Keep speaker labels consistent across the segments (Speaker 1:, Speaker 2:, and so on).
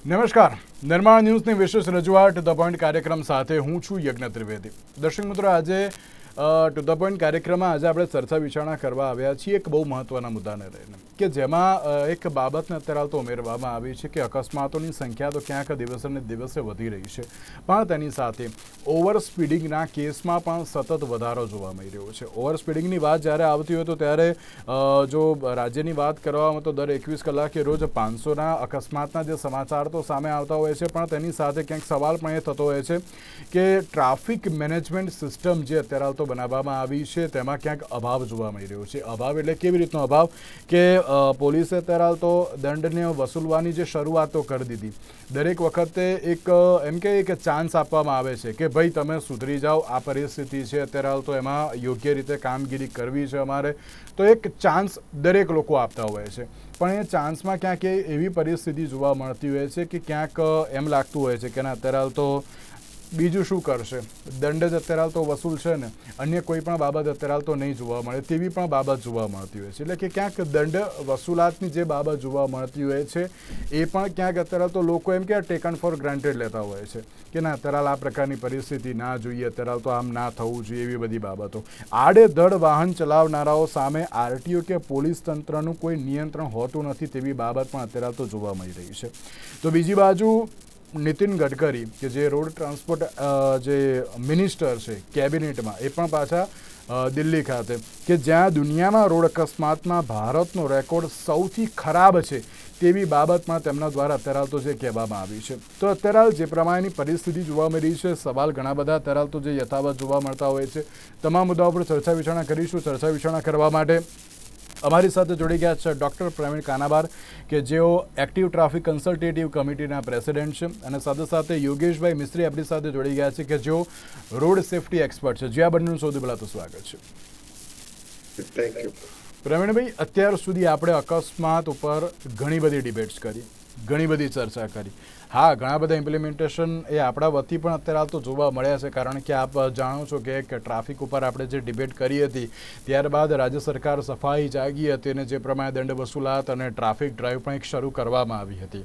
Speaker 1: નમસ્કાર. નિર્માણ ન્યૂઝની વિશેષ રજૂઆત ટુ ધ પોઈન્ટ કાર્યક્રમ સાથે હું છું યજ્ઞ ત્રિવેદી. દર્શક મિત્રો, આજે ટુ ધ પોઈન્ટ કાર્યક્રમમાં આજે આપણે ચર્ચા વિચારણા કરવા આવ્યા છીએ એક બહુ મહત્વના મુદ્દાને લઈને, કે જેમાં એક બાબતને અત્યારે તો ઉમેરવામાં આવી છે કે અકસ્માતોની સંખ્યા તો ક્યાંક દિવસે ને દિવસે વધી રહી છે, પણ તેની સાથે ઓવર સ્પીડિંગના કેસમાં પણ સતત વધારો જોવા મળી રહ્યો છે. ઓવર સ્પીડિંગની વાત જ્યારે આવતી હોય તો ત્યારે જો રાજ્યની વાત કરવામાં તો દર 21 કલાકે રોજ 500ના અકસ્માતના જે સમાચાર તો સામે આવતા હોય છે, પણ તેની સાથે ક્યાંક સવાલ પણ એ થતો હોય છે કે ટ્રાફિક મેનેજમેન્ટ સિસ્ટમ જે અત્યારે તો બનાવવામાં આવી છે તેમાં ક્યાંક અભાવ જોવા મળી રહ્યો છે. અભાવ એટલે કેવી રીતનો અભાવ કે પોલીસે અત્યારે તો દંડને વસૂલવાની જે શરૂઆત તો કરી દીધી. દરેક વખતે એક એમ કે એક ચાન્સ આપવામાં આવે છે કે ભાઈ તમે સુધરી જાઓ, આ પરિસ્થિતિ છે અત્યારે તો એમાં યોગ્ય રીતે કામગીરી કરવી છે અમારે, તો એક ચાન્સ દરેક લોકો આપતા હોય છે. પણ એ ચાન્સમાં ક્યાંક એવી પરિસ્થિતિ જોવા મળતી હોય છે કે ક્યાંક એમ લાગતું હોય છે કે ના અત્યારે તો બીજું શું કરશે, દંડ જ અત્યારે તો વસૂલ છે ને, અન્ય કોઈ પણ બાબત અત્યારે તો નહીં જોવા મળે તેવી પણ બાબત જોવા મળતી હોય છે. એટલે કે ક્યાંક દંડ વસૂલાતની જે બાબત જોવા મળતી હોય છે એ પણ ક્યાંક અત્યારે તો લોકો એમ કે ટેકન ફોર ગ્રાન્ટેડ લેતા હોય છે કે ના અત્યારે આ પ્રકારની પરિસ્થિતિ ના જોઈએ, અત્યારે તો આમ ના થવું જોઈએ, એવી બધી બાબતો. આડેધડ વાહન ચલાવનારાઓ સામે આરટીઓ કે પોલીસ તંત્રનું કોઈ નિયંત્રણ હોતું નથી તેવી બાબત પણ અત્યારે તો જોવા મળી રહી છે. તો બીજી બાજુ નીતિન ગડકરી કે જે રોડ ટ્રાન્સપોર્ટ જે મિનિસ્ટર છે કેબિનેટમાં, એ પણ પાછા દિલ્હી ખાતે કે જ્યાં દુનિયામાં રોડ અકસ્માતમાં ભારતનો રેકોર્ડ સૌથી ખરાબ છે તેવી બાબતમાં તેમના દ્વારા અત્યારે તો જે કહેવામાં આવી છે. તો અત્યારે જે પ્રમાણેની પરિસ્થિતિ જોવા મળી છે, સવાલ ઘણા બધા અત્યારે તો જે યથાવત જોવા મળતા હોય છે, તમામ મુદ્દાઓ પર ચર્ચા વિચારણા કરીશું. ચર્ચા વિચારણા કરવા માટે અમારી સાથે જોડી ગયા છે ડૉક્ટર પ્રવીણ કાનાબાર કે જેઓ એક્ટિવ ટ્રાફિક કન્સલ્ટેટિવ કમિટીના પ્રેસિડેન્ટ છે, અને સાથે સાથે યોગેશભાઈ મિસ્ત્રી આપણી સાથે જોડી ગયા છે કે જેઓ રોડ સેફટી એક્સપર્ટ છે. જે આ બંનેનું સૌથી પહેલાં તો સ્વાગત છે.
Speaker 2: Thank you.
Speaker 1: પ્રવીણભાઈ, અત્યાર સુધી આપણે અકસ્માત ઉપર ઘણી બધી ડિબેટ્સ કરી, ઘણી બધી ચર્ચા કરી. હા, ઘણા બધા ઇમ્પ્લિમેન્ટેશન એ આપણા વતી પણ અત્યારે તો જોવા મળ્યા છે, કારણ કે આપ જાણો છો કે ટ્રાફિક ઉપર આપણે જે ડિબેટ કરી હતી ત્યારબાદ રાજ્ય સરકાર સફાઈ જાગી હતી અને જે પ્રમાણે દંડ વસૂલાત અને ટ્રાફિક ડ્રાઈવ પણ એક શરૂ કરવામાં આવી હતી.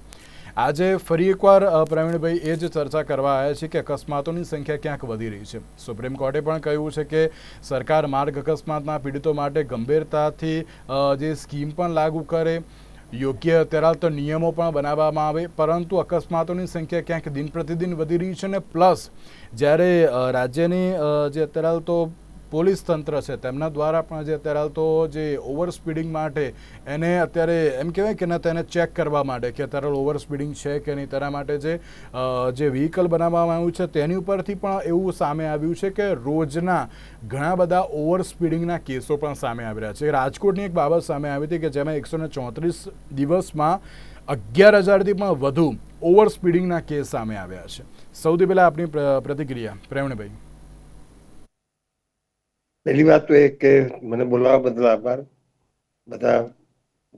Speaker 1: આજે ફરી એકવાર પ્રવીણભાઈ એ જ ચર્ચા કરવા આવ્યા છે કે અકસ્માતોની સંખ્યા ક્યાંક વધી રહી છે. સુપ્રીમ કોર્ટે પણ કહ્યું છે કે સરકાર માર્ગ અકસ્માતના પીડિતો માટે ગંભીરતાથી જે સ્કીમ પણ લાગુ કરે, યોગ્ય અત્યારે તો નિયમો પણ બનાવવામાં આવે, પરંતુ અકસ્માતોની સંખ્યા ક્યાંક દિન પ્રતિદિન વધી રહી છે. ને પ્લસ જ્યારે રાજ્યની જે અત્યારે તો પોલીસ તંત્ર છે તેમના દ્વારા પણ જે અત્યારે તો જે ઓવર સ્પીડિંગ માટે એને અત્યારે એમ કહેવાય કે ના તેને ચેક કરવા માટે કે અત્યારે ઓવર સ્પીડિંગ છે કે નહીં, તેના માટે જે વ્હીકલ બનાવવામાં આવ્યું છે તેની ઉપરથી પણ એવું સામે આવ્યું છે કે રોજના ઘણા બધા ઓવર સ્પીડિંગના કેસો પણ સામે આવી રહ્યા છે. રાજકોટની એક બાબત સામે આવી હતી કે જેમાં 134 દિવસમાં 11,000થી પણ વધુ ઓવર સ્પીડિંગના કેસ સામે આવ્યા છે. સૌથી પહેલાં આપની પ્રતિક્રિયા પ્રવીણભાઈ.
Speaker 2: પહેલી વાત તો એ કે મને બોલાવવા બદલ આભાર. બધા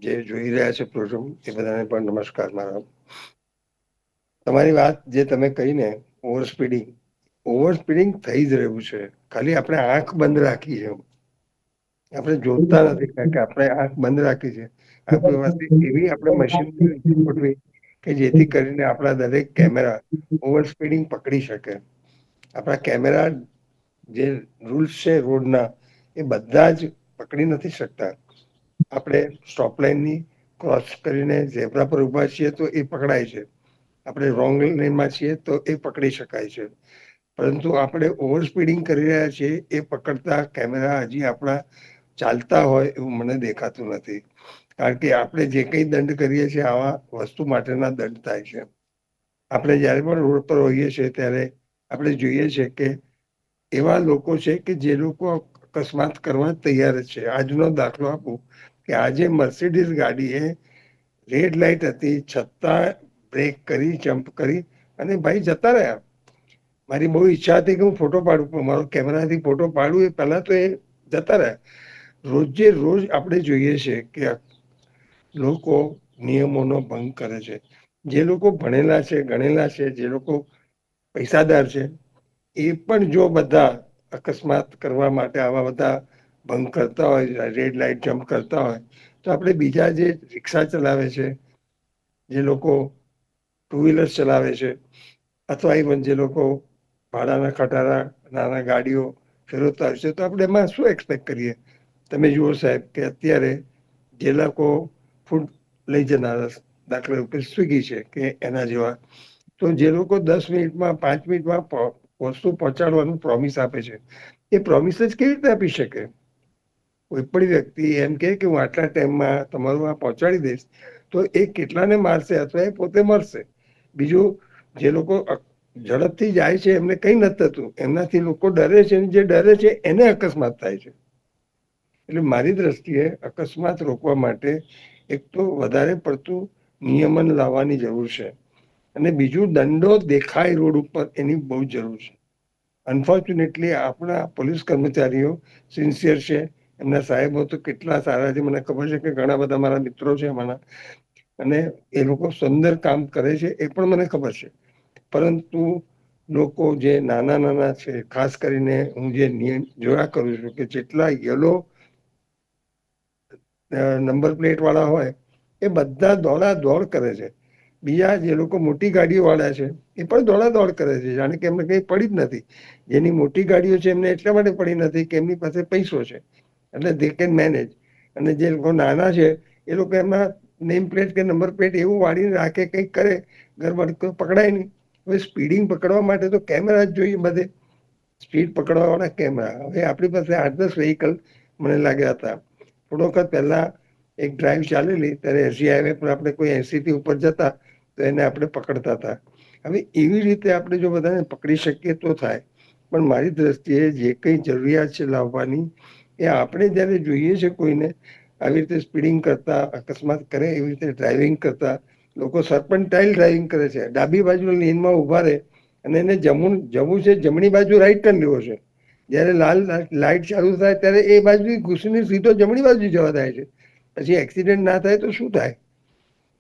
Speaker 2: જે જોઈ રહ્યા છે પ્રોગ્રામ એ બધાને પણ નમસ્કાર મારા. તમારી વાત જે તમે કહી ને ઓવર સ્પીડિંગ થઈ જ રહ્યું છે. ખાલી આપણે આંખ બંધ રાખી છે, આપણે જોતા નથી, કારણ કે આપણે આંખ બંધ રાખી છે. આપણી પાસે એવી આપણે મશીનરી ગોઠવી કે જેથી કરીને આપણા દરેક કેમેરા ઓવર સ્પીડિંગ પકડી શકે. આપણા કેમેરા જે રૂલ્સ છે રોડના એ બધા જ પકડી નથી શકતા. આપણે સ્ટોપ લાઇનની ક્રોસ કરીને ઝેબ્રા પર ઊભા છીએ તો એ પકડાય છે, આપણે રોંગ લાઇનમાં છીએ તો એ પકડી શકાય છે. પરંતુ આપણે ઓવર સ્પીડિંગ કરી રહ્યા છીએ એ પકડતા કેમેરા હજી આપણા ચાલતા હોય એવું મને દેખાતું નથી. કારણ કે આપણે જે કંઈ દંડ કરીએ છીએ આવા વસ્તુ માટેના દંડ થાય છે. આપણે જ્યારે પણ રોડ પર હોઈએ છીએ ત્યારે આપણે જોઈએ છીએ કે એવા લોકો છે કે જે લોકો અકસ્માત કરવા તૈયાર જ છે. આજનો દાખલો આપું કે આજે મર્સિડીઝ ગાડીએ રેડ લાઇટ હતી છતાં બ્રેક કરી, જમ્પ કરી અને ભાઈ જતા રહ્યા. મારી બહુ ઈચ્છા હતી કે હું ફોટો પાડું, પણ મારો કેમેરાથી ફોટો પાડું એ પહેલા તો એ જતા રહ્યા. રોજે રોજ આપણે જોઈએ છે કે લોકો નિયમોનો ભંગ કરે છે. જે લોકો ભણેલા છે, ગણેલા છે, જે લોકો પૈસાદાર છે, એ પણ જો બધા અકસ્માત કરવા માટે આવા બધા ભંગ કરતા હોય, રેડ લાઇટ જમ્પ કરતા હોય, તો આપણે બીજા જે રિક્ષા ચલાવે છે, જે લોકો ટુ વ્હીલર ચલાવે છે, અથવા ઇવન જે લોકો ભાડાના ખટારા, નાના ગાડીઓ ફેરવતા હોય છે, તો આપણે એમાં શું એક્સપેક્ટ કરીએ? તમે જુઓ સાહેબ કે અત્યારે જે લોકો ફૂડ લઈ જનારા, દાખલા રૂપે સ્વિગી છે કે એના જેવા, તો જે લોકો 10 મિનિટમાં 5 મિનિટમાં વસ્તુ પહોંચાડવાનું પ્રોમિસ આપે છે, એ પ્રોમિસ જ કેવી રીતે આપી શકે? કોઈ પણ વ્યક્તિ એમ કે હું આટલા ટાઈમમાં તમારું આ પહોંચાડી દઈશ, તો એ કેટલાને મારશે અથવા એ પોતે મરશે. બીજું, જે લોકો ઝડપથી જાય છે એમને કંઈ નથી થતું, એમનાથી લોકો ડરે છે, જે ડરે છે એને અકસ્માત થાય છે. એટલે મારી દ્રષ્ટિએ અકસ્માત રોકવા માટે એક તો વધારે પડતું નિયમન લાવવાની જરૂર છે, અને બીજું દંડો દેખાય રોડ ઉપર એની બહુ જરૂર છે. અનફોર્ચ્યુનેટલી આપણા પોલીસ કર્મચારીઓ સિન્સિયર છે, એમના સાહેબો તો કેટલા સારા છે, મને ખબર છે કે ઘણા બધા મારા મિત્રો છે એમાંના, અને એ લોકો સુંદર કામ કરે છે એ પણ મને ખબર છે. પરંતુ લોકો જે નાના નાના છે, ખાસ કરીને હું જે નિયમ જોયા કરું છું કે જેટલા યલો નંબર પ્લેટ વાળા હોય એ બધા દોડા દોડ કરે છે. બીજા જે લોકો મોટી ગાડીઓ વાળા છે એ પણ દોડા દોડ કરે છે, જાણે કે એમને કંઈ પડી જ નથી. જેની મોટી ગાડીઓ છે એમને એટલા માટે પડી નથી કે એમની પાસે પૈસો છે, એટલે દે કેન મેનેજ. અને જે લોકો નાના છે એ લોકો એમના નેમ પ્લેટ કે નંબર પ્લેટ એવું વાળીને રાખે, કંઈક કરે ગરબડ, તો પકડાય નહીં. હવે સ્પીડિંગ પકડવા માટે તો કેમેરા જ જોઈએ બધે, સ્પીડ પકડવા વાળા કેમેરા. હવે આપણી પાસે 8-10 વ્હીકલ મને લાગ્યા હતા. થોડો વખત પહેલા એક ડ્રાઈવ ચાલેલી ત્યારે એસજી હાઈવે પર આપણે કોઈ 80 થી ઉપર જતા તો એને આપણે પકડતા હતા. હવે એવી રીતે આપણે જો બધાને પકડી શકીએ તો થાય, પણ મારી દ્રષ્ટિએ જે કંઈ જરૂરિયાત છે લાવવાની, એ આપણે જ્યારે જોઈએ છે કોઈને આવી રીતે સ્પીડિંગ કરતા, અકસ્માત કરે એવી રીતે ડ્રાઇવિંગ કરતા, લોકો સરપંટાઇલ ડ્રાઇવિંગ કરે છે, ડાબી બાજુ લેનમાં ઊભા રહે અને એને જવું છે જમણી બાજુ રાઈટ ટર્ન લેવો છે, જ્યારે લાલ લાઈટ ચાલુ થાય ત્યારે એ બાજુ ઘૂસીને સીધો જમણી બાજુ જવા થાય છે. પછી એક્સિડન્ટ ના થાય તો શું થાય?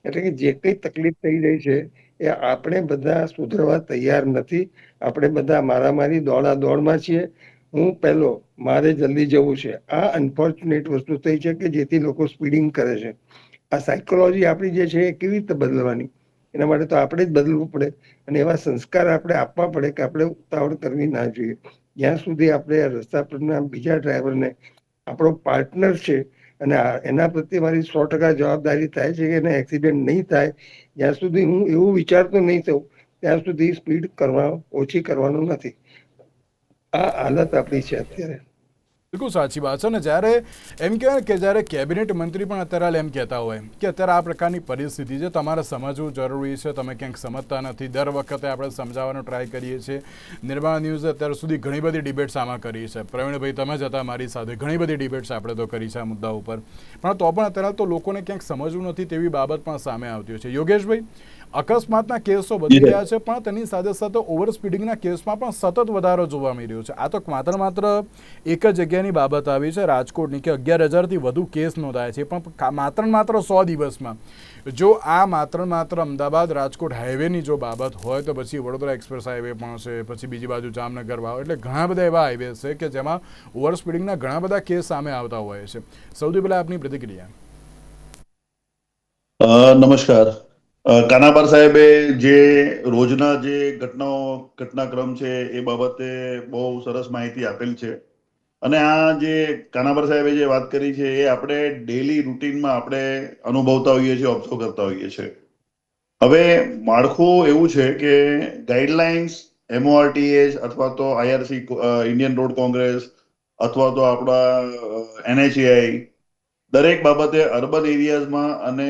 Speaker 2: એટલે કે જે કંઈ તકલીફ થઈ રહી છે એ આપણે બધા સુધરવા તૈયાર નથી. આપણે બધા મારામારી દોડા દોડમાં છીએ. હું પહેલો, મારે જલ્દી જવું છે, આ અનફોર્ચ્યુનેટ વસ્તુ થઈ છે કે જેથી લોકો સ્પીડિંગ કરે છે. આ સાયકોલોજી આપણી જે છે એ કેવી રીતે બદલવાની? એના માટે તો આપણે જ બદલવું પડે, અને એવા સંસ્કાર આપણે આપવા પડે કે આપણે ઉતાવળ કરવી ના જોઈએ. જ્યાં સુધી આપણે રસ્તા પરના બીજા ડ્રાઈવરને આપણો પાર્ટનર છે અને એના પ્રત્યે મારી 100% જવાબદારી થાય છે કે એને એક્સિડન્ટ નહીં થાય, જ્યાં સુધી હું એવું વિચારતો નહીં થઉં ત્યાં સુધી સ્પીડ ઓછી કરવાનું નથી. આ હાલત આપણી છે અત્યારે.
Speaker 1: બિલકુલ સાચી વાત છે. ને જ્યારે એમ કહેવાય કે જ્યારે કેબિનેટ મંત્રી પણ અત્યારે એમ કહેતા હોય કે અત્યારે આ પ્રકારની પરિસ્થિતિ છે, તમારે સમજવું જરૂરી છે, તમે ક્યાંક સમજતા નથી. દર વખતે આપણે સમજાવવાનો ટ્રાય કરીએ છીએ. નિર્માણ ન્યૂઝે અત્યાર સુધી ઘણી બધી ડિબેટ્સ આમાં કરી છે. પ્રવીણભાઈ, તમે જ હતા મારી સાથે, ઘણી બધી ડિબેટ્સ આપણે તો કરી છે આ મુદ્દા ઉપર, પણ તો પણ અત્યારે તો લોકોને ક્યાંક સમજવું નથી તેવી બાબત પણ સામે આવતી હોય છે. યોગેશભાઈ, અકસ્માતના કેસો વધી રહ્યા છે, પણ તેની સાથે સાથે ઓવર સ્પીડિંગના કેસમાં પણ સતત વધારો જોવા મળી રહ્યો છે. આ તો માત્ર એક જ જગ્યાની બાબત આવી છે, રાજકોટની, કે 11,000થી વધુ કેસ નોંધાયા છે, પણ માત્ર 100 દિવસમાં. જો આ માત્ર અમદાવાદ રાજકોટ હાઈવેની જો બાબત હોય તો પછી વડોદરા એક્સપ્રેસ હાઈવે પણ છે, પછી બીજી બાજુ જામનગર વાવ, એટલે ઘણા બધા એવા હાઈવે છે કે જેમાં ઓવર સ્પીડિંગના ઘણા બધા કેસ સામે આવતા હોય છે. સૌથી પહેલા આપની પ્રતિક્રિયા.
Speaker 3: નમસ્કાર. કાનાબાર સાહેબે જે રોજના જે ઘટનાક્રમ છે એ બાબતે બહુ સરસ માહિતી આપેલ છે, અને આ જે કાનાબાર સાહેબે જે વાત કરી છે એ આપણે ડેલી રૂટીનમાં આપણે અનુભવતા હોઈએ છીએ, ઓબ્ઝર્વ કરતા હોઈએ છીએ. હવે માળખું એવું છે કે ગાઈડલાઇન્સ, MORTH અથવા તો IRC, ઇન્ડિયન રોડ કોંગ્રેસ, અથવા તો આપણા NHAI, દરેક બાબતે અર્બન એરિયાઝમાં અને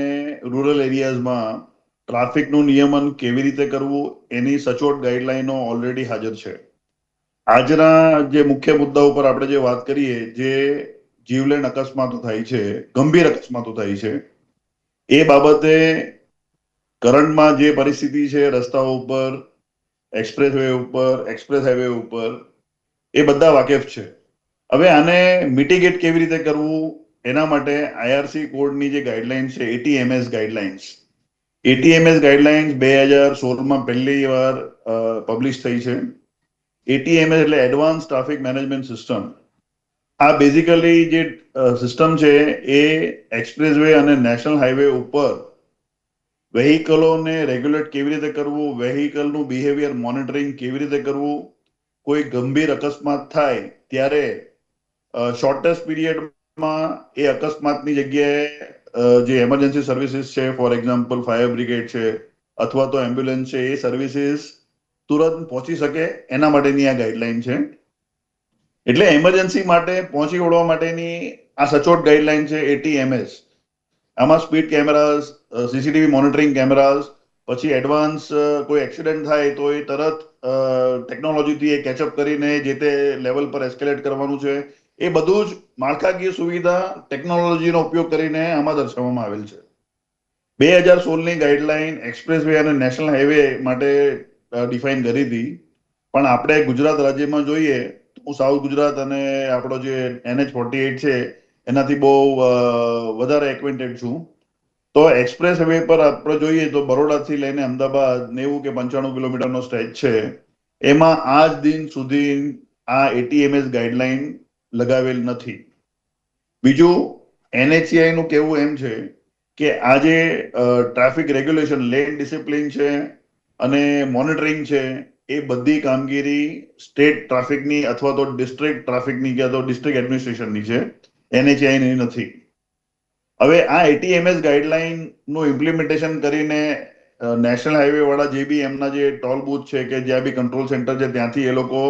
Speaker 3: રૂરલ એરિયાઝમાં ટ્રાફિકનું નિયમન કેવી રીતે કરવું એની સચોટ ગાઈડલાઈનો ઓલરેડી હાજર છે. આજના જે મુખ્ય મુદ્દા ઉપર આપણે જે વાત કરીએ, જે જીવલેણ અકસ્માતો થાય છે, ગંભીર અકસ્માતો થાય છે, એ બાબતે કરંટમાં જે પરિસ્થિતિ છે રસ્તાઓ ઉપર, એક્સપ્રેસ વે ઉપર, એક્સપ્રેસ હાઈવે ઉપર, એ બધા વાકેફ છે. હવે આને મિટિગેટ કેવી રીતે કરવું એના માટે IRC કોડની જે ગાઈડલાઇન્સ છે, ATMS ગાઈડલાઇન્સ, ATMS ગાઈડલાઇન્સ 2016માં પહેલી વાર પબ્લિશ થઈ છે. ATMS એટલે એડવાન્સ ટ્રાફિક મેનેજમેન્ટ સિસ્ટમ. આ બેઝિકલી જે સિસ્ટમ છે એ એક્સપ્રેસ વે અને નેશનલ હાઈવે ઉપર વેહિકલોને રેગ્યુલેટ કેવી રીતે કરવું, વેહિકલનું બિહેવિયર મોનિટરિંગ કેવી રીતે કરવું, કોઈ ગંભીર અકસ્માત થાય ત્યારે શોર્ટેસ્ટ પીરિયડમાં એ અકસ્માતની જગ્યાએ જે એમરજન્સી સર્વિસીસ છે, ફોર એક્ઝામ્પલ ફાયર બ્રિગેડ છે અથવા તો એમ્બ્યુલન્સ છે, એ સર્વિસીસ તુરંત પહોંચી શકે એના માટેની આ ગાઈડલાઈન છે. એટલે એમરજન્સી માટે પહોંચી વળવા માટેની આ સચોટ ગાઈડલાઈન છે ATMS. આમાં speed cameras, CCTV monitoring cameras, પછી એડવાન્સ કોઈ એક્સિડન્ટ થાય તો એ તરત ટેકનોલોજીથી એ કેચઅપ કરીને જે તે લેવલ પર એસ્કેલેટ કરવાનું છે. એ બધું જ માળખાકીય સુવિધા ટેકનોલોજીનો ઉપયોગ કરીને આમાં દર્શાવવામાં આવેલ છે. 2016ની ગાઈડલાઈન એક્સપ્રેસ વે અને નેશનલ હાઈવે માટે ડિફાઇન કરી હતી, પણ આપણે ગુજરાત રાજ્યમાં જોઈએ તો હું સાઉથ ગુજરાત અને આપણો જે NH48 છે એનાથી બહુ વધારે એક્વેન્ટેડ છું. તો એક્સપ્રેસ વે પર આપણે જોઈએ તો બરોડાથી લઈને અમદાવાદ 90 કે 95 કિલોમીટરનો સ્ટ્રેચ છે. એમાં આજ દિન સુધી આ ATMS ગાઈડલાઈન લગાવેલ નથી. બીજું, NHAI નું કહેવું એમ છે કે આ જે ટ્રાફિક રેગ્યુલેશન, લેન ડિસિપ્લિન છે અને મોનિટરિંગ છે, એ બધી કામગીરી સ્ટેટ ટ્રાફિકની અથવા તો ડિસ્ટ્રિક્ટ ટ્રાફિકની કે તો ડિસ્ટ્રિક્ટ એડમિનિસ્ટ્રેશનની છે, NHAI ની નથી. હવે આ ATMS ગાઈડલાઈન નું ઇમ્પ્લિમેન્ટેશન કરીને નેશનલ હાઈવે વાળા જે બી એમના જે ટોલ બૂથ છે કે જ્યાં બી કંટ્રોલ સેન્ટર છે ત્યાંથી એ લોકો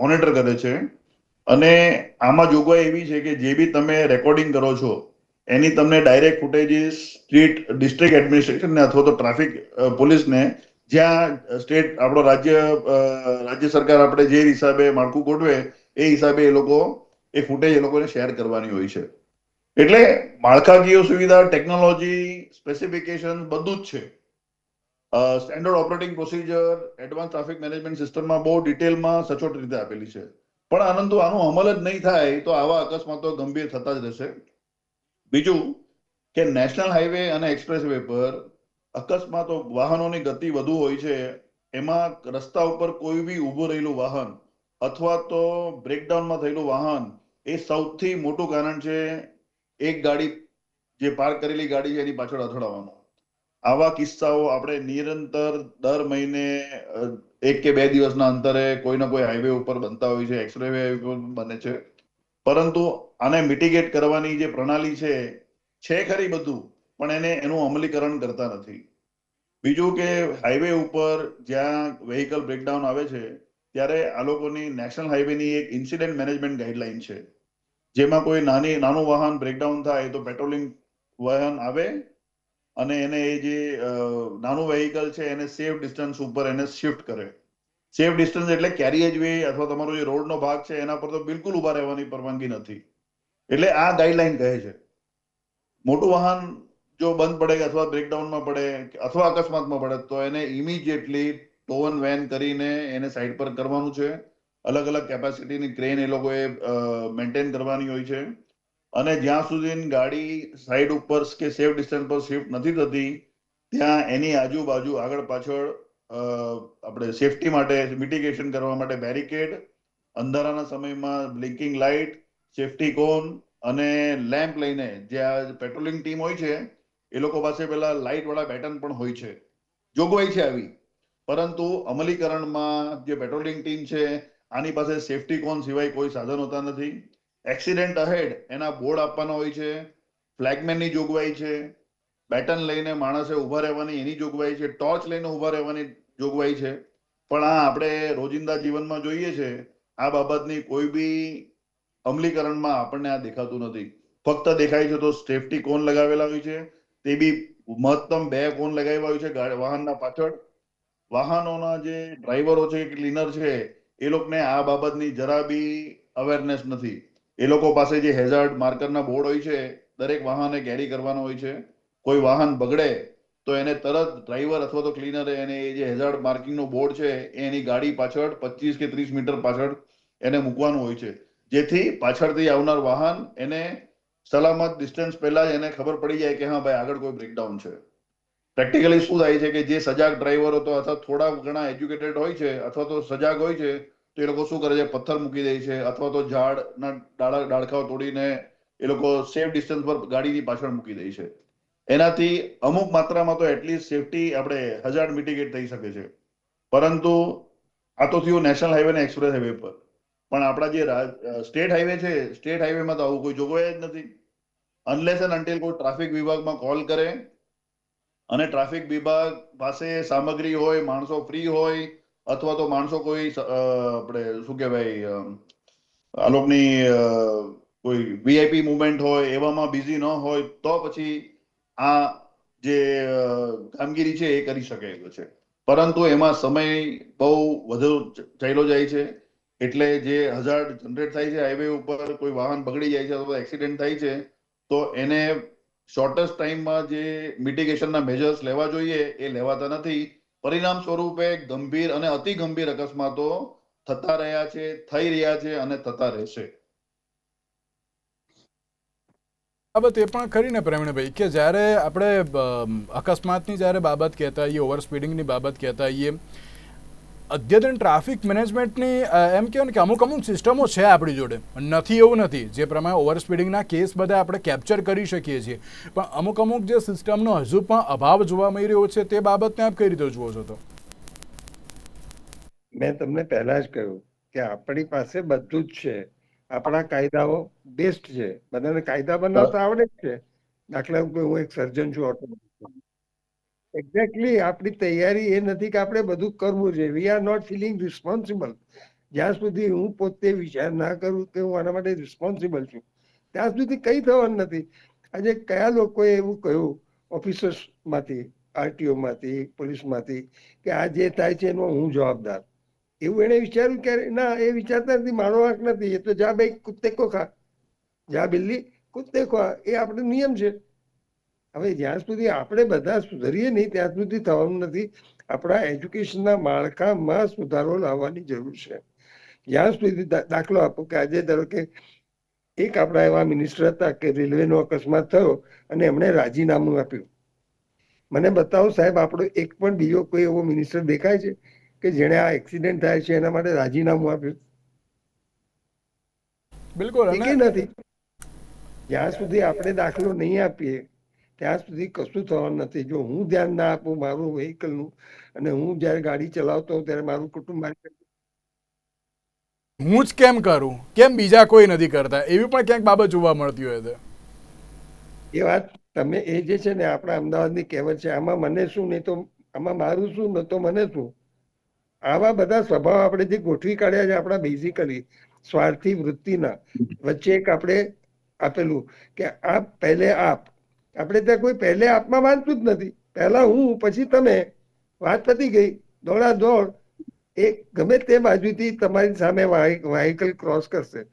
Speaker 3: મોનિટર કરે છે. અને આમાં જોગવાઈ એવી છે કે જે બી તમે રેકોર્ડિંગ કરો છો એની તમને ડાયરેક્ટ ફૂટેજીસ સ્ટ્રીટ ડિસ્ટ્રિક્ટ એડમિનિસ્ટ્રેશનને અથવા તો ટ્રાફિક પોલીસને, જ્યાં સ્ટેટ આપણો રાજ્ય સરકાર આપણે જે હિસાબે માળખું ગોઠવે એ હિસાબે એ લોકો એ ફૂટેજ એ લોકોને શેર કરવાની હોય છે. એટલે માળખાકીય સુવિધા, ટેકનોલોજી, સ્પેસિફિકેશન બધું જ છે. Standard operating procedure, advance traffic management સિસ્ટમમાં બહુ ડિટેલમાં સચોટ રીતે આપેલી છે. પણ આનંદ આનું અમલ જ નહીં થાય તો આવા અકસ્માતો ગંભીર થતા જ રહેશે. બીજું કે નેશનલ હાઈવે અને એક્સપ્રેસ વે પર અકસ્માતો, વાહનોની ગતિ વધુ હોય છે. એમાં રસ્તા ઉપર કોઈ બી ઊભું રહેલું વાહન અથવા તો બ્રેકડાઉનમાં થયેલું વાહન એ સૌથી મોટું કારણ છે. એક ગાડી, જે પાર્ક કરેલી ગાડી છે એની પાછળ અથડાવાનું. આવા કિસ્સાઓ આપણે નિરંતર દર મહિને 1 કે 2 દિવસના અંતરે કોઈના કોઈ હાઈવે ઉપર બનતા હોય છે, એક્સપ્રેસ વે ઉપર બને છે. પરંતુ આને મિટિગેટ કરવાની જે પ્રણાલી છે ખરી બધું, પણ એનું અમલીકરણ કરતા નથી. બીજું કે હાઈવે ઉપર જ્યાં વેહિકલ બ્રેકડાઉન આવે છે ત્યારે આ લોકોની નેશનલ હાઈવેની એક ઇન્સિડન્ટ મેનેજમેન્ટ ગાઈડલાઈન છે, જેમાં કોઈ નાનું વાહન બ્રેકડાઉન થાય તો પેટ્રોલિંગ વાહન આવે અને એને એ જે નાનું વેહિકલ છે એને સેફ ડિસ્ટન્સ ઉપર એને શિફ્ટ કરે. સેફ ડિસ્ટન્સ એટલે કેરિયેજ વે અથવા તમારો જે રોડનો ભાગ છે એના પર તો બિલકુલ ઉભા રહેવાની પરવાનગી નથી. એટલે આ ગાઈડલાઈન કહે છે મોટું વાહન જો બંધ પડે અથવા બ્રેકડાઉનમાં પડે અથવા અકસ્માતમાં પડે તો એને ઇમિડિયેટલી ટોવન વેન કરીને એને સાઈડ પર કરવાનું છે. અલગ અલગ કેપેસિટીની ક્રેન એ લોકોએ મેન્ટેન કરવાની હોય છે. અને જ્યાં સુધી ગાડી સાઈડ ઉપર કે સેફ ડિસ્ટન્સ પર શિફ્ટ નથી થતી ત્યાં એની આજુબાજુ આગળ પાછળ આપણે સેફટી માટે મિટિગેશન કરવા માટે બેરિકેડ, અંધારાના સમયમાં બ્લિંકિંગ લાઇટ, સેફટી કોન અને લેમ્પ લઈને, જે આ પેટ્રોલિંગ ટીમ હોય છે એ લોકો પાસે પેલા લાઇટ વાળા બેટન પણ હોય છે. જોગવાઈ છે આવી, પરંતુ અમલીકરણમાં જે પેટ્રોલિંગ ટીમ છે આની પાસે સેફટી કોન સિવાય કોઈ સાધન હોતા નથી. એક્સિડન્ટ અહેડ એના બોર્ડ આપવાના હોય છે, ફ્લેગમેનની જોગવાઈ છે, બેટન લઈને માણસે ઉભા રહેવાની એની જોગવાઈ છે, ટોર્ચ લઈને ઉભા રહેવાની જોગવાઈ છે. પણ આ આપણે રોજિંદા જીવનમાં જોઈએ છે, આ બાબતની કોઈ બી અમલીકરણમાં આપણને આ દેખાતું નથી. ફક્ત દેખાય છે તો સેફટી કોન લગાવેલા હોય છે, તે બી મહત્તમ 2 કોન લગાવ્યા હોય છે વાહનના પાછળ. વાહનોના જે ડ્રાઈવરો છે, ક્લીનર છે, એ લોકોને આ બાબતની જરા બી અવેરનેસ નથી. એ લોકો પાસે જે હેઝાર્ડ માર્કરના બોર્ડ હોય છે દરેક વાહને કેરી કરવાનો હોય છે. કોઈ વાહન બગડે તો એને તરત ડ્રાઈવર અથવા તો ક્લીનરે એને જે હેઝાર્ડ માર્કિંગનો બોર્ડ છે એની ગાડી પાછળ 25 કે 30 મીટર પાછળ એને મૂકવાનું હોય છે, જેથી પાછળથી આવનાર વાહન એને સલામત ડિસ્ટન્સ પહેલા જ એને ખબર પડી જાય કે હા ભાઈ આગળ કોઈ બ્રેકડાઉન છે. પ્રેક્ટિકલી શું થાય છે કે જે સજાગ ડ્રાઈવરો તો અથવા થોડા ઘણા એજ્યુકેટેડ હોય છે અથવા તો સજાગ હોય છે તો એ લોકો શું કરે છે, પથ્થર મૂકી દે છે અથવા તો ઝાડના ડાળખાઓ તોડીને એ લોકો સેફ ડિસ્ટન્સ પર ગાડીની પાછળ મૂકી દે છે. એનાથી અમુક માત્રામાં તો એટલીસ્ટ સેફટી આપણે હઝાર્ડ મિટિગેટ થઈ શકે છે. પરંતુ આ તો થયું નેશનલ હાઈવે ને એક્સપ્રેસ હાઈવે પર, પણ આપણા જે સ્ટેટ હાઈવે છે, સ્ટેટ હાઈવેમાં તો આવું કોઈ જોગવાઈ જ નથી. અનલેસ એન્ડ અનટિલ કોઈ ટ્રાફિક વિભાગમાં કોલ કરે અને ટ્રાફિક વિભાગ પાસે સામગ્રી હોય, માણસો ફ્રી હોય, અથવા તો માણસો કોઈ આપણે શું કહેવાય આ લોકોની કોઈ વીઆઈપી મુવમેન્ટ હોય એવામાં બિઝી ન હોય તો પછી આ જે કામગીરી છે એ કરી શકે છે. પરંતુ એમાં સમય બહુ વધુ ચાલ્યો જાય છે, એટલે જે હઝાર્ડ જનરેટ થાય છે હાઈવે ઉપર, કોઈ વાહન બગડી જાય છે અથવા એક્સિડન્ટ થાય છે તો એને શોર્ટેસ્ટ ટાઈમમાં જે મિટિગેશનના મેજર્સ લેવા જોઈએ એ લેવાતા નથી. પરિણામ સ્વરૂપે ગંભીર અને અતિ ગંભીર અકસ્માતો થતા રહ્યા છે, થઈ રહ્યા છે અને થતા રહેશે.
Speaker 1: બાબત એ પણ ખરી ને પ્રવીણભાઈ કે જ્યારે આપણે અકસ્માતની જ્યારે બાબત કહેતા હોઈએ, ઓવર સ્પીડિંગની બાબત કહેતા હોઈએ, અદ્યતન ટ્રાફિક મેનેજમેન્ટની એમ કહેવાય ને કે અમુક સિસ્ટમો છે આપણી જોડે, નથી એવું નથી. જે પ્રમાણે ઓવર સ્પીડિંગના કેસ બધા આપણે કેપ્ચર કરી શકીએ છીએ, પણ અમુક જે સિસ્ટમનો હજુ પણ અભાવ જોવા મળી રહ્યો છે તે બાબતને આપ કઈ રીતે જુઓ છો? તો
Speaker 2: મેં તમને પહેલા જ કહ્યું કે આપણી પાસે બધું જ છે. આપણા કાયદાઓ બેસ્ટ છે, બધાને કાયદા બનાવતા આવડે જ છે. દાખલા હું એક સર્જન છું, ઓટોમોટિવ. એક્ઝેક્ટલી આપણી તૈયારી એ નથી કે આપણે બધું કરવું છે. We are not feeling responsible. જ્યાં સુધી હું પોતે વિચાર ના કરું કે હું આના માટે રિસ્પોન્સિબલ છું, ત્યાં સુધી કઈ થવાનું નથી. આજે કયા લોકોએ એવું કહ્યું ઓફિસર્સ માંથી, આરટીઓ માંથી, પોલીસ માંથી, કે આ જે થાય છે એનો હું જવાબદાર? એવું એને વિચાર્યું ક્યારે? ના, એ વિચારતા નથી. મારો વાંક નથી. એ તો જા ભાઈ કુત્તે કો ખા, જા બિલ્લી કુત્તે કો ખા, એ આપણો નિયમ છે. હવે જ્યાં સુધી આપણે બધા સુધરીએ નહીં ત્યાં સુધી થવાનું નથી. આપણા એજ્યુકેશનના માળખામાં સુધારો લાવવાની જરૂર છે. જ્યાં સુધી દાખલો આપો કે આજે ધારો કે એક આપણા એવા મિનિસ્ટર હતા કે રેલવેનો અકસ્માત થયો અને એમણે રાજીનામું આપ્યું. મને બતાવો સાહેબ, આપણો એક પણ બીજો કોઈ એવો મિનિસ્ટર દેખાય છે કે જેણે આ એક્સિડન્ટ થાય છે એના માટે રાજીનામું આપ્યું?
Speaker 1: બિલકુલ.
Speaker 2: એક નથી. જ્યાં સુધી આપણે દાખલો નહીં આપીએ ત્યાં સુધી કશું થવાનું નથી. જો હું ધ્યાન ના આપું મારું વ્હીકલનું, અને હું જયારે ગાડી ચલાવતો હોઉં ત્યારે મારું કુટુંબ
Speaker 1: હું જ કેમ કરું, કેમ બીજા કોઈ નથી કરતા, એવી પણ ક્યાંક બાબત જોવા મળતી હોય છે.
Speaker 2: એ વાત તમે એ જે છે ને આપણા અમદાવાદની કહેવત છે, આમાં મને શું નહીં તો આમાં મારું શું ન તો મને શું. આવા બધા સ્વભાવ આપણે જે ગોઠવી કાઢ્યા છે આપણા બેઝિકલી સ્વાર્થી વૃત્તિના, વચ્ચે એક આપણે આપેલું કે આપ પહેલે આપ. આપણે ત્યાં કોઈ પહેલે આપમાં માનતું જ નથી. પહેલા હું પછી તમે, વાત પતી ગઈ. દોડા દોડ. એ ગમે તે બાજુથી તમારી સામે વાહિકલ ક્રોસ કરશે,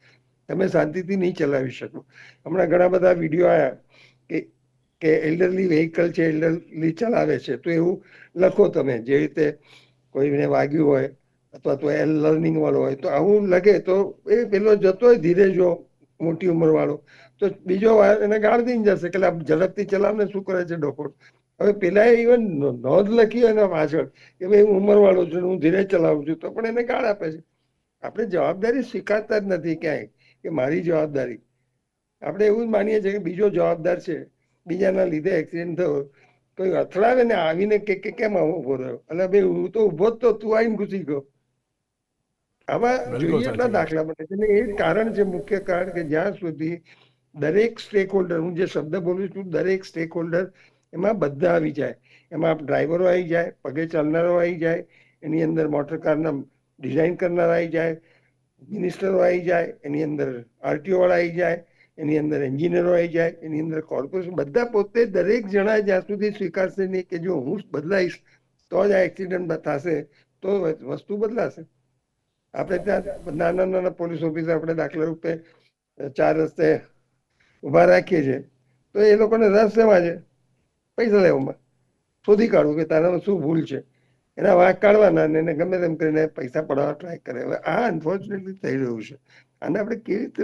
Speaker 2: તમે શાંતિથી નહીં ચલાવી શકો. હમણાં ઘણા બધા વિડીયો આવ્યા કે એલ્ડરલી વ્હીકલ છે, એલ્ડરલી ચલાવે છે, તો એવું લખો તમે. જે રીતે કોઈને વાગ્યું હોય અથવા તો લર્નિંગ વાળો હોય તો આવું લગે તો એ પેલો જતો હોય ધીરે, જો મોટી ઉંમર વાળો, તો બીજો એને ગાળ દઈને જશે કે ઝડપથી ચલાવને શું કરે છે ડોફોડ. હવે પેલા ઇવન નોંધ લખી એના પાછળ કે ભાઈ હું ઉંમર વાળો છું, હું ધીરે ચલાવું છું, તો પણ એને ગાળ આપે છે. આપણે જવાબદારી સ્વીકારતા જ નથી ક્યાંય કે મારી જવાબદારી. આપણે એવું જ માનીએ છીએ કે બીજો જવાબદાર છે, બીજાના લીધે એક્સિડન્ટ થયો. કોઈ અથડાવે ને આવીને કે કેમ આવો ઉભો રહ્યો? એટલે ભાઈ હું તો ઉભો જ તો, તું આવીને ઘૂસી ગયો. આવા જોઈએ એટલા દાખલા બને છે. એ કારણ છે, મુખ્ય કારણ, કે જ્યાં સુધી દરેક સ્ટેક હોલ્ડર, હું જે શબ્દ બોલું છું, દરેક સ્ટેક હોલ્ડર, એમાં બધા આવી જાય. એમાં ડ્રાઈવરો આવી જાય, પગે ચાલનારો આવી જાય, એની અંદર મોટર કારના ડિઝાઇન કરનારા આવી જાય, મિનિસ્ટરો આવી જાય, એની અંદર આરટીઓ વાળા આવી જાય, એની અંદર એન્જિનિયરો આવી જાય, એની અંદર કોર્પોરેશન, બધા પોતે દરેક જણા જ્યાં સુધી સ્વીકારશે નહીં કે જો હું બદલાઈશ તો જ આ એક્સિડન્ટ થશે, તો વસ્તુ બદલાશે. આપણે ત્યાં નાના નાના પોલીસ ઓફિસર આપણે દાખલા રૂપે 4 રસ્તે ઉભા રાખીએ છીએ, તો એ લોકોને રસ શેમાં છે? પૈસા લેવામાં. શોધી કાઢવું કે તારામાં શું ભૂલ છે, એના વાંક કાઢવાના અને એને ગમે તેમ કરીને પૈસા પડવા ટ્રાય કરે. હવે આ અનફોર્ચ્યુનેટલી થઈ રહ્યું છે. અને આપણે કેવી રીતે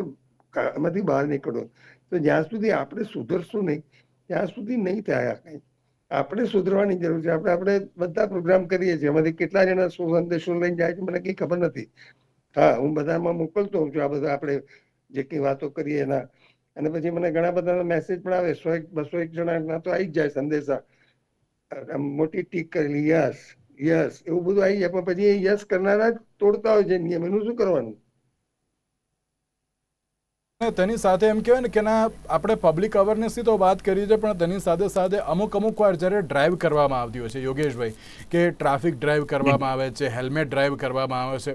Speaker 2: એમાંથી બહાર નીકળવું? તો જ્યાં સુધી આપણે સુધરશું નહીં ત્યાં સુધી નહીં થાય કંઈ. આપણે સુધરવાની જરૂર છે. આપણે બધા પ્રોગ્રામ કરીએ છીએ, એમાંથી કેટલા જણા શું સંદેશો લઈને જાય છે મને કઈ ખબર નથી. હા, હું બધામાં મોકલતો હોઉં છું આ બધા આપણે જે કઈ વાતો કરીએ એના અને પછી મને ઘણા બધા મેસેજ પણ આવે, 100-200 જણા તો આવી જ જાય સંદેશા, મોટી ટીક કરેલી યસ યસ એવું બધું આવી જાય. પણ પછી એ યસ કરનારા જ તોડતા હોય છે નિયમ, એનું શું કરવાનું?
Speaker 1: તેની સાથે એમ કહેવાય ને કે ના, આપણે પબ્લિક અવેરનેસની તો વાત કરી છે, પણ તેની સાથે સાથે અમુક વાર જ્યારે ડ્રાઈવ કરવામાં આવતી હોય છે યોગેશભાઈ, કે ટ્રાફિક ડ્રાઈવ કરવામાં આવે છે, હેલ્મેટ ડ્રાઈવ કરવામાં આવે છે,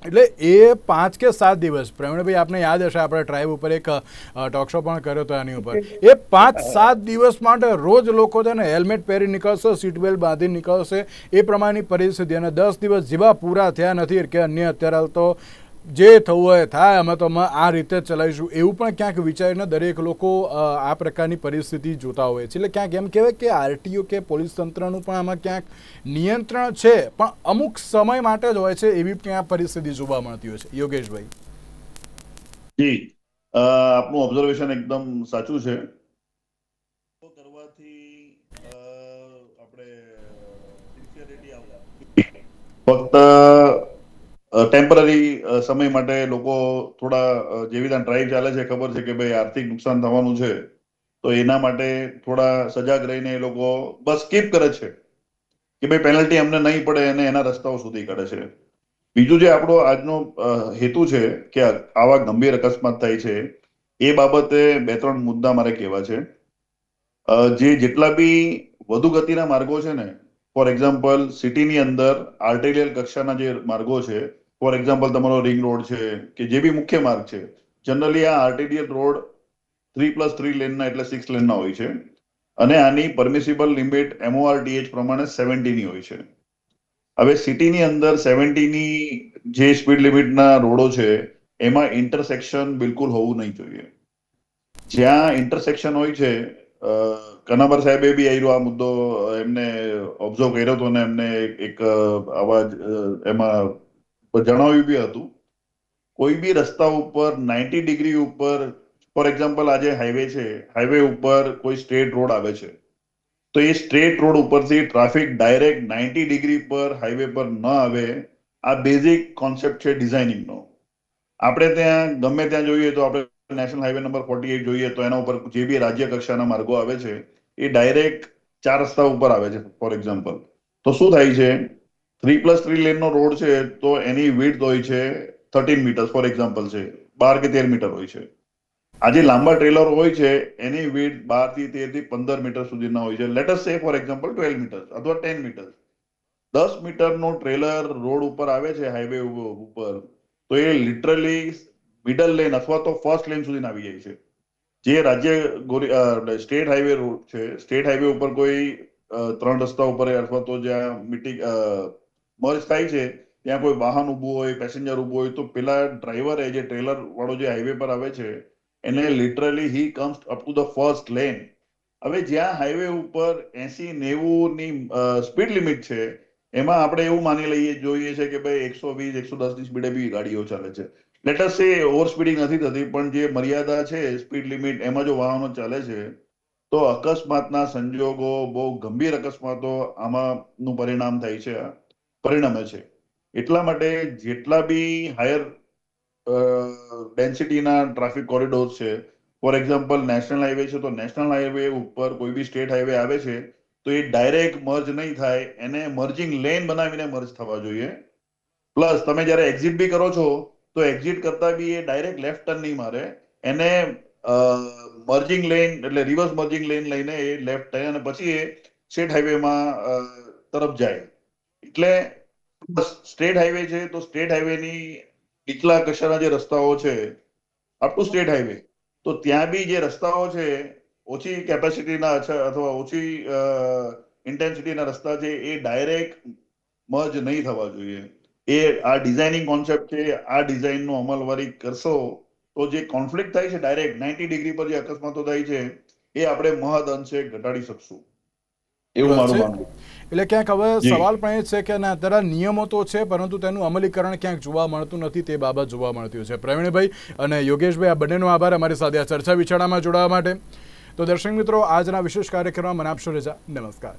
Speaker 1: એટલે એ 5 કે 7 દિવસ, પ્રવીણભાઈ આપને યાદ હશે આપણે ડ્રાઈવ ઉપર એક ટોક શો પણ કર્યો હતો આની ઉપર, એ 5-7 દિવસ માટે રોજ લોકો છે ને હેલ્મેટ પહેરી નીકળશે, સીટ બેલ્ટ બાંધી નીકળશે, એ પ્રમાણેની પરિસ્થિતિ. અને 10 દિવસ જેવા પૂરા થયા નથી કે અન્ય અત્યારે હાલ તો જે થવું હોય થાય, અમે તો આ રીતે ચલાવીશું, એવું પણ ક્યાંક વિચારીને દરેક લોકો આ પ્રકારની પરિસ્થિતિ જોતા હોય છે. એટલે ક્યાંક એમ કહેવાય કે આરટીઓ કે પોલીસ તંત્રનું પણ આમાં ક્યાંક નિયંત્રણ છે, પણ અમુક સમય માટે જ હોય છે, એવી ક્યાં પરિસ્થિતિ જોવા મળતી હોય છે. યોગેશભાઈ
Speaker 3: જી, આપનું ઓબ્ઝર્વેશન એકદમ સાચું છે. કરવાથી આપણે સિન્સિયરિટી આવતી, ફક્ત ટેમ્પરરી સમય માટે લોકો થોડા જેવી રીતે ડ્રાઈવ ચાલે છે, ખબર છે કે ભાઈ આર્થિક નુકસાન થવાનું છે, તો એના માટે થોડા સજાગ રહીને એ લોકો બસ સ્કીપ કરે છે કે ભાઈ પેનલ્ટી અમને નહીં પડે, અને એના રસ્તાઓ સુધી કાઢે છે. બીજું જે આપણો આજનો હેતુ છે કે આવા ગંભીર અકસ્માત થાય છે, એ બાબતે 2-3 મુદ્દા મારે કહેવા છે. જેટલા બી વધુ ગતિના માર્ગો છે ને, ફોર એક્ઝામ્પલ સિટીની અંદર આર્ટેરિયલ કક્ષાના જે માર્ગો છે, ફોર એક્ઝામ્પલ તમારો રિંગ રોડ છે કે જે બી મુખ્ય માર્ગ છે, જનરલી આ આર્ટેરિયલ રોડ 3+3 લેનના એટલે 6 લેનના હોય છે, અને આની પરમિસિબલ લિમિટ MORTH પ્રમાણે 70 ની હોય છે. હવે સિટીની અંદર 70 ની જે સ્પીડ લિમિટના રોડો છે, એમાં ઇન્ટરસેક્શન બિલકુલ હોવું નહીં જોઈએ. જ્યાં ઇન્ટરસેક્શન હોય છે, કનાબર સાહેબે બી આ મુદ્દો એમને ઓબ્ઝર્વ કર્યો હતો, અને એમને એક અવાજ એમાં જણાવ્યું બી હતું, કોઈ બી રસ્તા ઉપર 90 ડિગ્રી ઉપર, ફોર એક્ઝામ્પલ આજે હાઈવે છે, હાઈવે ઉપર કોઈ સ્ટ્રેટ રોડ આવે છે, તો એ સ્ટ્રેટ રોડ ઉપરથી ટ્રાફિક ડાયરેક્ટ 90 ડિગ્રી પર હાઈવે પર ન આવે. આ બેઝિક કોન્સેપ્ટ છે ડિઝાઇનિંગનો. આપણે ત્યાં ગમે ત્યાં જોઈએ તો આપણે નેશનલ હાઈવે નંબર 48 જોઈએ તો એના ઉપર જે બી રાજ્ય કક્ષાના માર્ગો આવે છે, એ ડાયરેક્ટ 4 રસ્તા ઉપર આવે છે, ફોર એક્ઝામ્પલ. તો શું થાય છે, 3+3 લેનનો રોડ છે, તો એની વિડ્થ હોય છે 13 મીટર, ફોર એક્ઝામ્પલ છે, 12 કે 13 મીટર હોય છે. આજે લાંબા ટ્રેલર હોય છે, એની વિડ્થ 12 થી 13 થી 15 મીટર સુધીના હોય છે. લેટ અસ સે ફોર એક્ઝામ્પલ 12 મીટર અથવા 10 મીટર. 10 મીટરનો ટ્રેલર રોડ ઉપર આવે છે હાઈવે ઉપર, તો એ લિટરલી મિડલ લેન અથવા તો ફર્સ્ટ લેન સુધી આવી જાય છે. જે રાજ્ય સ્ટેટ હાઈવે રોડ છે, સ્ટેટ હાઈવે ઉપર કોઈ 3 રસ્તા ઉપર અથવા તો જ્યાં મીટિંગ મર્જ થાય છે, ત્યાં કોઈ વાહન ઊભું હોય, પેસેન્જર ઊભું હોય, તો પેલા ડ્રાઈવરે જે ટ્રેલર વાળો જે હાઈવે પર આવે છે, એને literally he comes up to the first lane. હવે જ્યાં હાઈવે ઉપર 80-90 ની સ્પીડ લિમિટ છે, એમાં આપણે એવું માની લઈએ જોઈએ છે કે ભાઈ 120-110 ની સ્પીડે બી ગાડીઓ ચાલે છે. લેટ અસ સે ઓવર સ્પીડિંગ નથી થતી, પણ જે મર્યાદા છે સ્પીડ લિમિટ, એમાં જો વાહનો ચાલે છે, તો અકસ્માતના સંજોગો, બહુ ગંભીર અકસ્માતો આમાંનું પરિણામ થાય છે, પરિણમે છે. એટલા માટે જેટલા બી હાયર ડેન્સિટીના ટ્રાફિક કોરિડોર છે, ફોર એક્ઝામ્પલ નેશનલ હાઈવે છે, તો નેશનલ હાઈવે ઉપર કોઈ બી સ્ટેટ હાઈવે આવે છે, તો એ ડાયરેક્ટ મર્જ નહીં થાય, એને મર્જિંગ લેન બનાવીને મર્જ થવા જોઈએ. પ્લસ તમે જ્યારે એક્ઝિટ બી કરો છો, તો એક્ઝિટ કરતા બી એ ડાયરેક્ટ લેફ્ટ ટર્ન નહીં મારે, એને મર્જિંગ લેન એટલે રિવર્સ મર્જિંગ લેન લઈને એ લેફ્ટ થાય, અને પછી એ સ્ટેટ હાઈવેમાં તરફ જાય. એટલે સ્ટેટ હાઈવે છે, તો સ્ટેટ હાઈવેની નીચલા કક્ષાના જે રસ્તાઓ છે, અપ ટુ સ્ટેટ હાઈવે, તો ત્યાં બી જે રસ્તાઓ છે, ઓછી કેપેસિટીના અથવા ઓછી ઇન્ટેન્સિટીના રસ્તા છે, એ ડાયરેક્ટ મર્જ નહીં થવા જોઈએ. એ આ ડિઝાઇનિંગ કોન્સેપ્ટ છે, આ ડિઝાઇનનો અમલવારી કરશો તો જે કોન્ફ્લિક્ટ થાય છે ડાયરેક્ટ 90 ડિગ્રી પર જે અકસ્માતો થાય છે, એ આપણે મહદ અંશે ઘટાડી શકશું, એવું મારું માનવું.
Speaker 1: એટલે ક્યાંક હવે સવાલ પણ એ છે કે ના, અત્યારે નિયમો તો છે, પરંતુ તેનું અમલીકરણ ક્યાંક જોવા મળતું નથી, તે બાબત જોવા મળતી હોય છે. પ્રવીણભાઈ અને યોગેશભાઈ, આ બંનેનો આભાર અમારી સાથે આ ચર્ચા વિચારણામાં જોડાવા માટે. તો દર્શક મિત્રો, આજના વિશેષ કાર્યક્રમમાં મને આપશો રજા. નમસ્કાર.